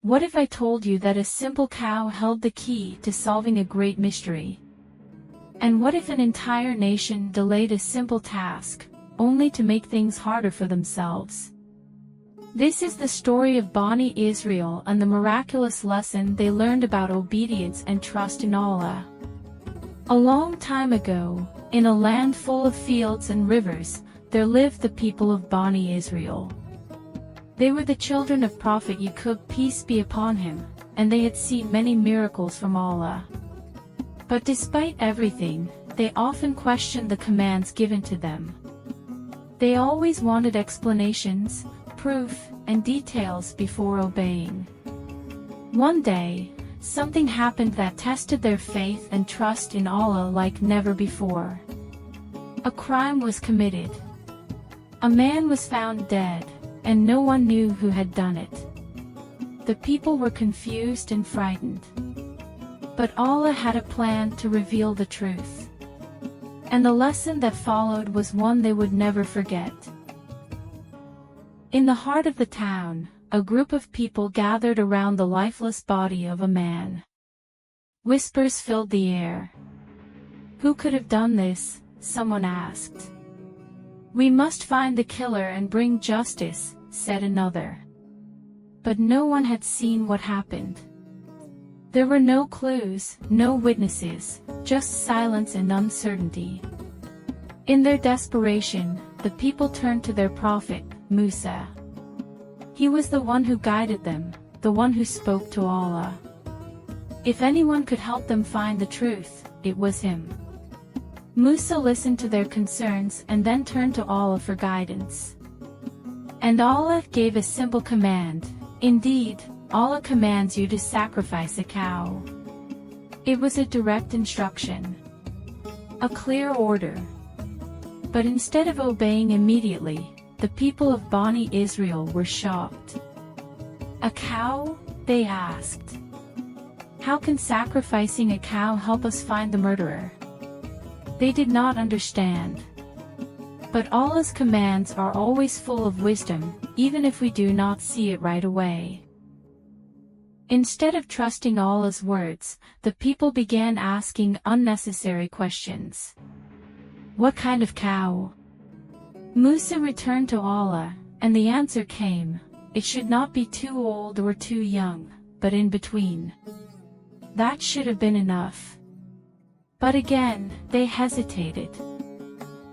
What if I told you that a simple cow held the key to solving a great mystery? And what if an entire nation delayed a simple task, only to make things harder for themselves? This is the story of Bani Israel and the miraculous lesson they learned about obedience and trust in Allah. A long time ago, in a land full of fields and rivers, there lived the people of Bani Israel. They were the children of Prophet Yaqub, peace be upon him, and they had seen many miracles from Allah. But despite everything, they often questioned the commands given to them. They always wanted explanations, proof, and details before obeying. One day, something happened that tested their faith and trust in Allah like never before. A crime was committed. A man was found dead, and no one knew who had done it. The people were confused and frightened. But Allah had a plan to reveal the truth. And the lesson that followed was one they would never forget. In the heart of the town, a group of people gathered around the lifeless body of a man. Whispers filled the air. Who could have done this? Someone asked. We must find the killer and bring justice, said another. But no one had seen what happened. There were no clues, no witnesses, just silence and uncertainty. In their desperation, the people turned to their prophet, Musa. He was the one who guided them, the one who spoke to Allah. If anyone could help them find the truth, it was him. Musa listened to their concerns and then turned to Allah for guidance. And Allah gave a simple command. Indeed, Allah commands you to sacrifice a cow. It was a direct instruction. A clear order. But instead of obeying immediately, the people of Bani Israel were shocked. A cow? They asked. How can sacrificing a cow help us find the murderer? They did not understand. But Allah's commands are always full of wisdom, even if we do not see it right away. Instead of trusting Allah's words, the people began asking unnecessary questions. What kind of cow? Musa returned to Allah, and the answer came. It should not be too old or too young, but in between. That should have been enough. But again, they hesitated.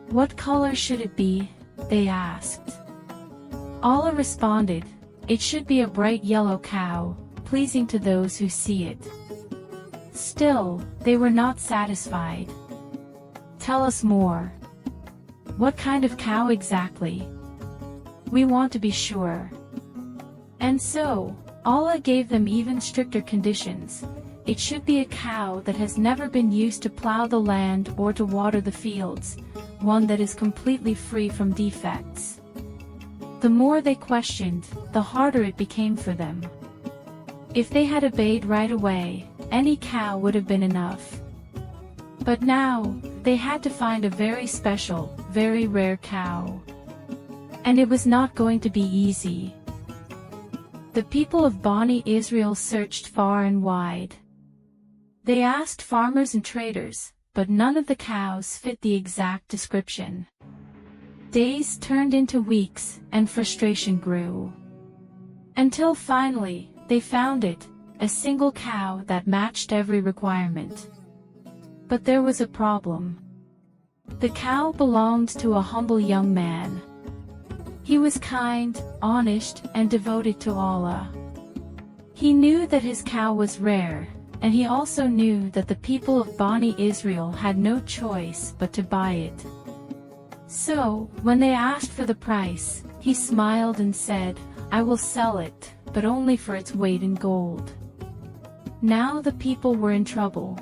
What color should it be? They asked. Allah responded, it should be a bright yellow cow, pleasing to those who see it. Still, they were not satisfied. Tell us more. What kind of cow exactly? We want to be sure. And so, Allah gave them even stricter conditions. It should be a cow that has never been used to plow the land or to water the fields, one that is completely free from defects. The more they questioned, the harder it became for them. If they had obeyed right away, any cow would have been enough. But now, they had to find a very special, very rare cow. And it was not going to be easy. The people of Bani Israel searched far and wide. They asked farmers and traders, but none of the cows fit the exact description. Days turned into weeks, and frustration grew. Until finally, they found it, a single cow that matched every requirement. But there was a problem. The cow belonged to a humble young man. He was kind, honest, and devoted to Allah. He knew that his cow was rare, and he also knew that the people of Bani Israel had no choice but to buy it. So, when they asked for the price, he smiled and said, I will sell it, but only for its weight in gold. Now the people were in trouble.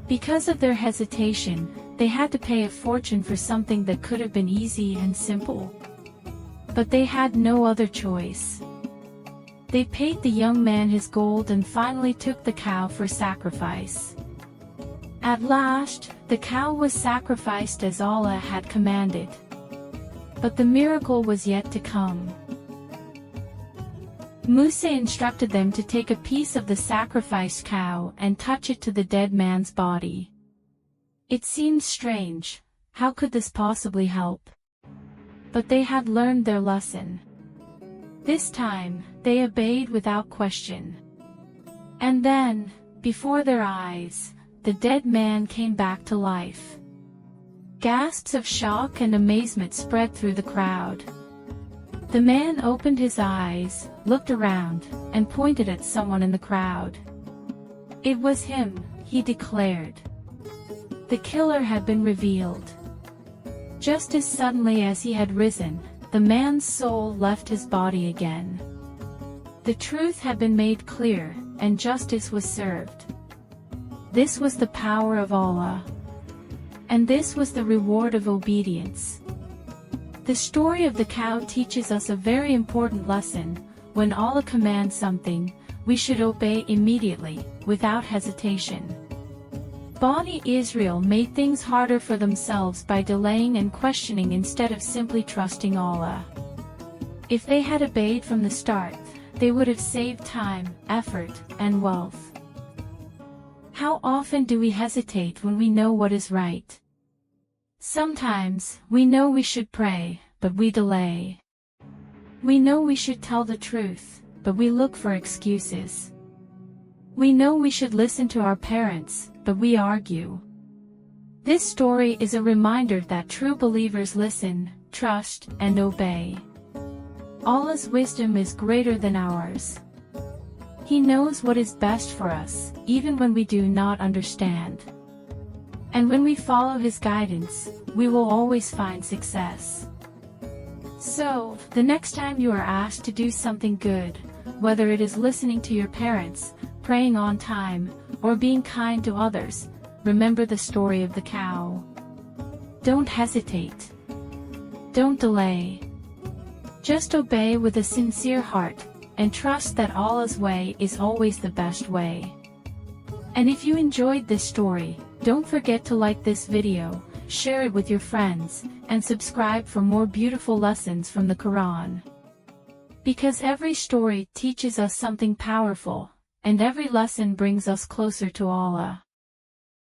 Because of their hesitation, they had to pay a fortune for something that could have been easy and simple. But they had no other choice. They paid the young man his gold and finally took the cow for sacrifice. At last, the cow was sacrificed as Allah had commanded. But the miracle was yet to come. Musa instructed them to take a piece of the sacrificed cow and touch it to the dead man's body. It seemed strange. How could this possibly help? But they had learned their lesson. This time, they obeyed without question. And then, before their eyes, the dead man came back to life. Gasps of shock and amazement spread through the crowd. The man opened his eyes, looked around, and pointed at someone in the crowd. It was him, he declared. The killer had been revealed. Just as suddenly as he had risen, the man's soul left his body again. The truth had been made clear, and justice was served. This was the power of Allah. And this was the reward of obedience. The story of the cow teaches us a very important lesson. When Allah commands something, we should obey immediately, without hesitation. Bani Israel made things harder for themselves by delaying and questioning instead of simply trusting Allah. If they had obeyed from the start, they would have saved time, effort, and wealth. How often do we hesitate when we know what is right? Sometimes, we know we should pray, but we delay. We know we should tell the truth, but we look for excuses. We know we should listen to our parents, but we argue. This story is a reminder that true believers listen, trust, and obey. Allah's wisdom is greater than ours. He knows what is best for us, even when we do not understand. And when we follow His guidance, we will always find success. So, the next time you are asked to do something good, whether it is listening to your parents, praying on time, or being kind to others, remember the story of the cow. Don't hesitate. Don't delay. Just obey with a sincere heart, and trust that Allah's way is always the best way. And if you enjoyed this story, don't forget to like this video, share it with your friends, and subscribe for more beautiful lessons from the Quran. Because every story teaches us something powerful, and every lesson brings us closer to Allah.